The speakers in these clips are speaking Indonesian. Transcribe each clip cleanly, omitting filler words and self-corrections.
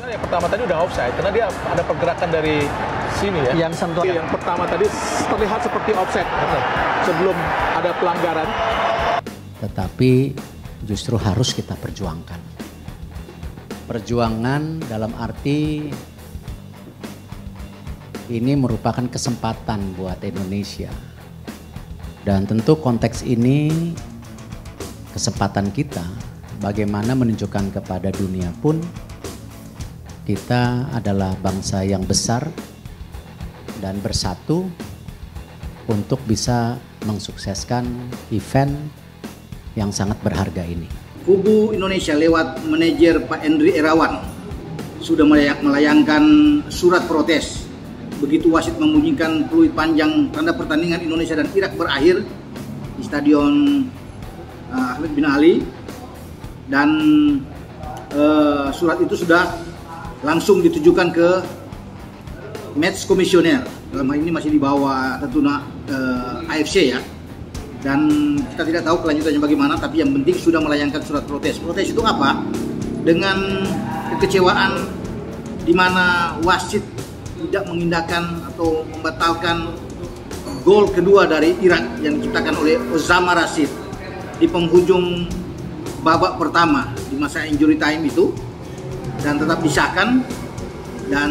Yang pertama tadi udah offside karena dia ada pergerakan dari sini ya. Yang sentuh. Yang pertama tadi terlihat seperti offside sebelum ada pelanggaran. Tetapi justru harus kita perjuangkan. Perjuangan dalam arti ini merupakan kesempatan buat Indonesia. Dan tentu konteks ini kesempatan kita bagaimana menunjukkan kepada dunia pun kita adalah bangsa yang besar dan bersatu untuk bisa mensukseskan event yang sangat berharga ini. Kubu Indonesia lewat manajer Pak Endri Irawan sudah melayangkan surat protes begitu wasit membunyikan peluit panjang tanda pertandingan Indonesia dan Irak berakhir di Stadion Ahmed bin Ali, dan surat itu sudah langsung ditujukan ke match komisioner, dalam hal ini masih di bawah tentunya AFC ya, dan kita tidak tahu kelanjutannya bagaimana, tapi yang penting sudah melayangkan surat protes. Protes itu apa? Dengan kekecewaan di mana wasit tidak mengindahkan atau membatalkan gol kedua dari Irak yang diciptakan oleh Osama Rashid di penghujung babak pertama di masa injury time itu, dan tetap disahkan, dan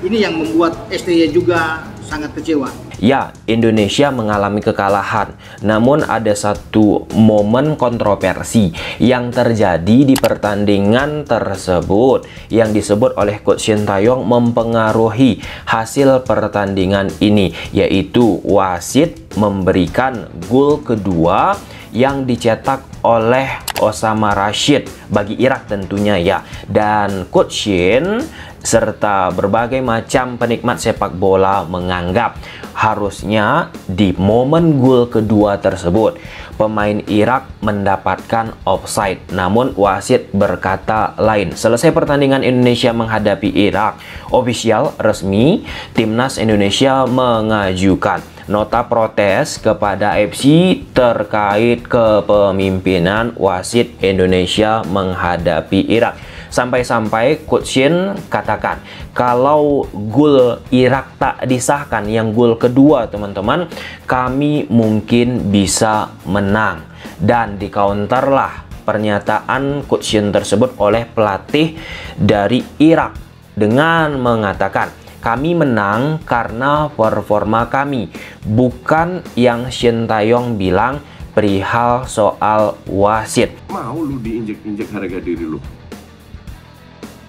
ini yang membuat STY juga sangat kecewa. Ya, Indonesia mengalami kekalahan. Namun ada satu momen kontroversi yang terjadi di pertandingan tersebut yang disebut oleh Coach Sintayong mempengaruhi hasil pertandingan ini, yaitu wasit memberikan gol kedua yang dicetak oleh Osama Rashid bagi Irak tentunya ya. Dan Coach Shin serta berbagai macam penikmat sepak bola menganggap harusnya di momen gol kedua tersebut pemain Irak mendapatkan offside, namun wasit berkata lain. Selesai pertandingan Indonesia menghadapi Irak, ofisial resmi timnas Indonesia mengajukan nota protes kepada AFC terkait kepemimpinan wasit Indonesia menghadapi Irak. Sampai-sampai Coach Shin katakan kalau gol Irak tak disahkan, yang gol kedua teman-teman, kami mungkin bisa menang. Dan di-counterlah pernyataan Coach Shin tersebut oleh pelatih dari Irak dengan mengatakan kami menang karena performa kami, bukan yang Sintayong bilang perihal soal wasit. Mau lu diinjek-injek harga diri lu?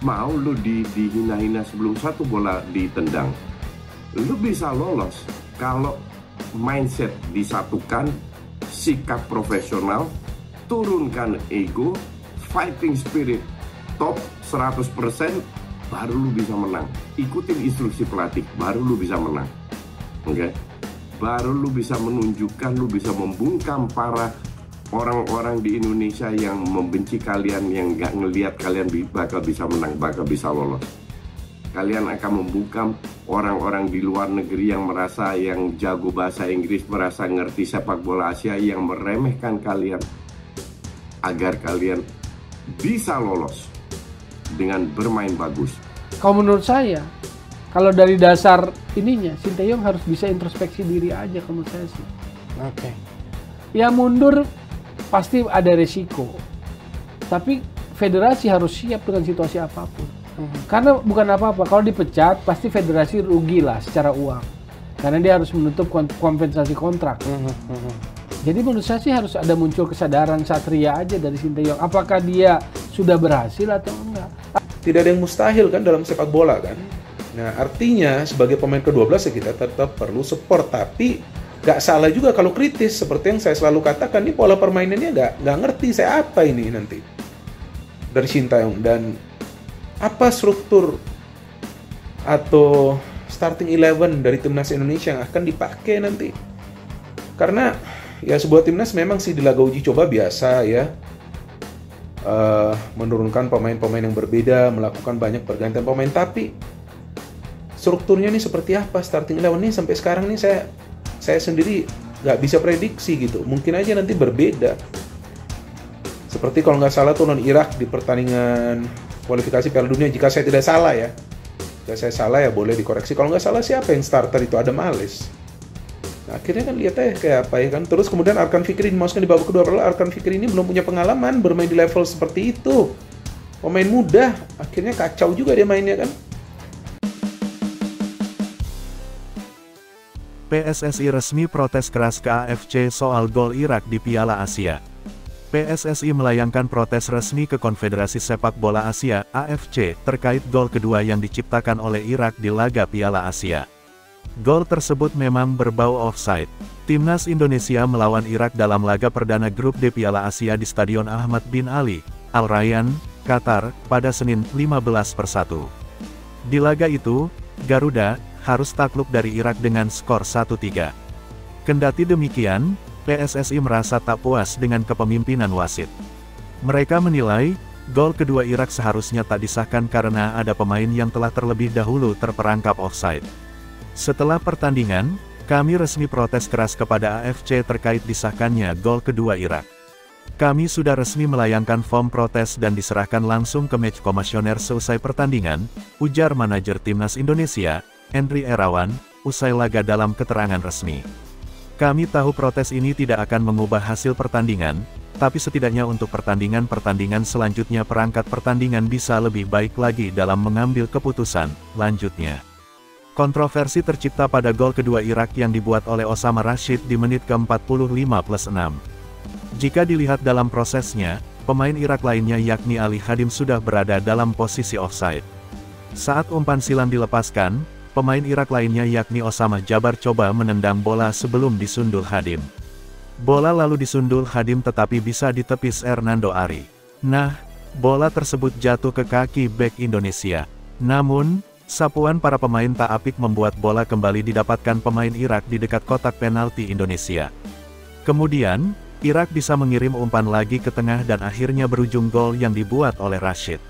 Mau lu dihina-hina sebelum satu bola ditendang? Lu bisa lolos kalau mindset disatukan, sikap profesional, turunkan ego, fighting spirit top 100%, baru lu bisa menang. Ikutin instruksi pelatih, baru lu bisa menang. Oke? Baru lu bisa menunjukkan, lu bisa membungkam para orang-orang di Indonesia yang membenci kalian, yang gak ngelihat kalian bakal bisa menang, bakal bisa lolos. Kalian akan membungkam orang-orang di luar negeri yang merasa yang jago bahasa Inggris, merasa ngerti sepak bola Asia, yang meremehkan kalian, agar kalian bisa lolos dengan bermain bagus. Kalau menurut saya, kalau dari dasar ininya, Sintayong harus bisa introspeksi diri aja kalau menurut saya sih. Oke. Ya mundur pasti ada resiko, tapi federasi harus siap dengan situasi apapun. Karena bukan apa-apa, kalau dipecat pasti federasi rugi lah secara uang, karena dia harus menutup kompensasi kontrak. Jadi menurut saya sih harus ada muncul kesadaran satria aja dari Sintayong. Apakah dia sudah berhasil atau enggak? Tidak ada yang mustahil kan dalam sepak bola kan. Nah artinya sebagai pemain ke-12 ya kita tetap perlu support, tapi gak salah juga kalau kritis, seperti yang saya selalu katakan, ini pola permainannya gak ngerti saya apa ini nanti dari Sintayong, dan apa struktur atau starting 11 dari timnas Indonesia yang akan dipakai nanti. Karena ya sebuah timnas memang sih di laga uji coba biasa ya, menurunkan pemain-pemain yang berbeda, melakukan banyak pergantian pemain, tapi strukturnya ini seperti apa starting 11 ini sampai sekarang nih saya sendiri nggak bisa prediksi gitu. Mungkin aja nanti berbeda. Seperti kalau nggak salah tuh non Irak di pertandingan kualifikasi Piala Dunia, jika saya tidak salah ya. Jika saya salah ya boleh dikoreksi. Kalau nggak salah siapa yang starter itu? Adam Ales. Nah, akhirnya kan lihat kayak apa ya kan. Terus kemudian Arkan Fikri dimasukkan di babak kedua, padahal Arkan Fikri ini belum punya pengalaman bermain di level seperti itu. Pemain muda, akhirnya kacau juga dia mainnya kan. PSSI resmi protes keras ke AFC soal gol Irak di Piala Asia. PSSI melayangkan protes resmi ke Konfederasi Sepak Bola Asia (AFC) terkait gol kedua yang diciptakan oleh Irak di laga Piala Asia. Gol tersebut memang berbau offside. Timnas Indonesia melawan Irak dalam laga perdana grup D Piala Asia di Stadion Ahmad bin Ali, Al Rayyan, Qatar, pada Senin 15/1. Di laga itu, Garuda harus takluk dari Irak dengan skor 1-3. Kendati demikian, PSSI merasa tak puas dengan kepemimpinan wasit. Mereka menilai, gol kedua Irak seharusnya tak disahkan karena ada pemain yang telah terlebih dahulu terperangkap offside. Setelah pertandingan, kami resmi protes keras kepada AFC terkait disahkannya gol kedua Irak. Kami sudah resmi melayangkan form protes dan diserahkan langsung ke match komisioner seusai pertandingan, ujar manajer Timnas Indonesia, Henry Erawan, usai laga dalam keterangan resmi. Kami tahu protes ini tidak akan mengubah hasil pertandingan, tapi setidaknya untuk pertandingan-pertandingan selanjutnya perangkat pertandingan bisa lebih baik lagi dalam mengambil keputusan, lanjutnya. Kontroversi tercipta pada gol kedua Irak yang dibuat oleh Osama Rashid di menit ke-45+6. Jika dilihat dalam prosesnya, pemain Irak lainnya yakni Ali Khadim sudah berada dalam posisi offside. Saat umpan silang dilepaskan, pemain Irak lainnya yakni Osama Jabar coba menendang bola sebelum disundul Khadim. Bola lalu disundul Khadim tetapi bisa ditepis Hernando Ari. Nah, bola tersebut jatuh ke kaki bek Indonesia. Namun, sapuan para pemain tak apik membuat bola kembali didapatkan pemain Irak di dekat kotak penalti Indonesia. Kemudian, Irak bisa mengirim umpan lagi ke tengah dan akhirnya berujung gol yang dibuat oleh Rashid.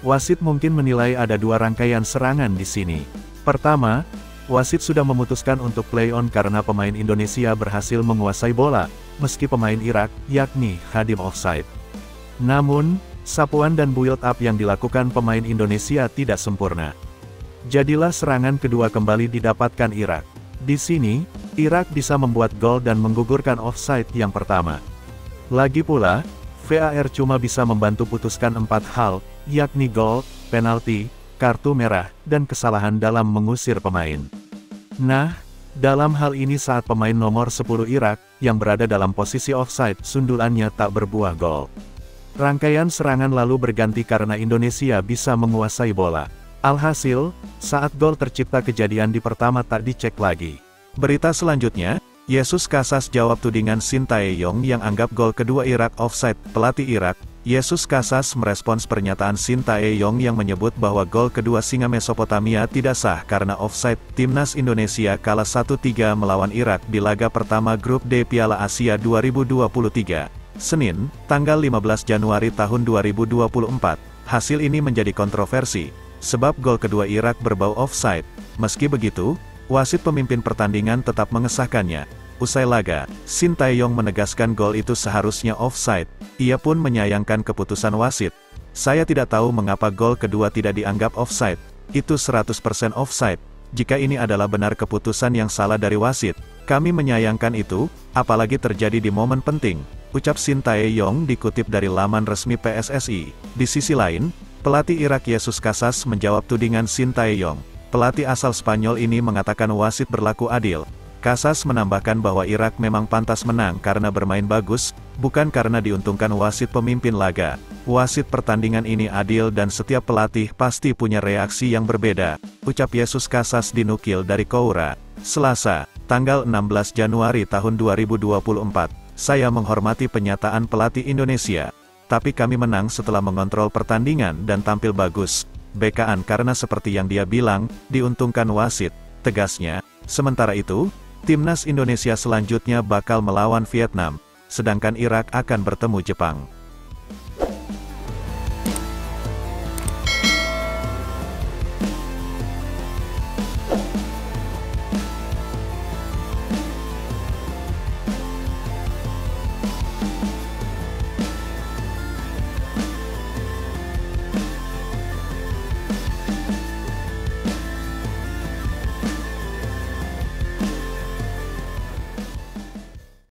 Wasit mungkin menilai ada dua rangkaian serangan di sini. Pertama, wasit sudah memutuskan untuk play on karena pemain Indonesia berhasil menguasai bola, meski pemain Irak, yakni Khadim offside. Namun, sapuan dan build up yang dilakukan pemain Indonesia tidak sempurna. Jadilah serangan kedua kembali didapatkan Irak. Di sini, Irak bisa membuat gol dan menggugurkan offside yang pertama. Lagi pula, VAR cuma bisa membantu putuskan 4 hal, yakni gol, penalti, kartu merah, dan kesalahan dalam mengusir pemain. Nah, dalam hal ini saat pemain nomor 10 Irak, yang berada dalam posisi offside, sundulannya tak berbuah gol. Rangkaian serangan lalu berganti karena Indonesia bisa menguasai bola. Alhasil, saat gol tercipta kejadian di pertama tak dicek lagi. Berita selanjutnya, Jesus Casas jawab tudingan Sintayong yang anggap gol kedua Irak offside. Pelatih Irak, Jesus Casas merespons pernyataan Sintayong yang menyebut bahwa gol kedua singa Mesopotamia tidak sah karena offside. Timnas Indonesia kalah 1-3 melawan Irak di laga pertama grup D Piala Asia 2023. Senin, tanggal 15 Januari tahun 2024. Hasil ini menjadi kontroversi, sebab gol kedua Irak berbau offside. Meski begitu, wasit pemimpin pertandingan tetap mengesahkannya. Usai laga, Sintayong menegaskan gol itu seharusnya offside. Ia pun menyayangkan keputusan wasit. Saya tidak tahu mengapa gol kedua tidak dianggap offside. Itu 100% offside. Jika ini adalah benar keputusan yang salah dari wasit, kami menyayangkan itu, apalagi terjadi di momen penting, ucap Sintayong dikutip dari laman resmi PSSI. Di sisi lain, pelatih Irak Jesus Casas menjawab tudingan Sintayong. Pelatih asal Spanyol ini mengatakan wasit berlaku adil. Casas menambahkan bahwa Irak memang pantas menang karena bermain bagus, bukan karena diuntungkan wasit pemimpin laga. Wasit pertandingan ini adil dan setiap pelatih pasti punya reaksi yang berbeda, ucap Jesus Casas dinukil dari Koura. Selasa, tanggal 16 Januari tahun 2024. Saya menghormati penyataan pelatih Indonesia, tapi kami menang setelah mengontrol pertandingan dan tampil bagus. BK-an karena seperti yang dia bilang, diuntungkan wasit, tegasnya. Sementara itu, Timnas Indonesia selanjutnya bakal melawan Vietnam, sedangkan Irak akan bertemu Jepang.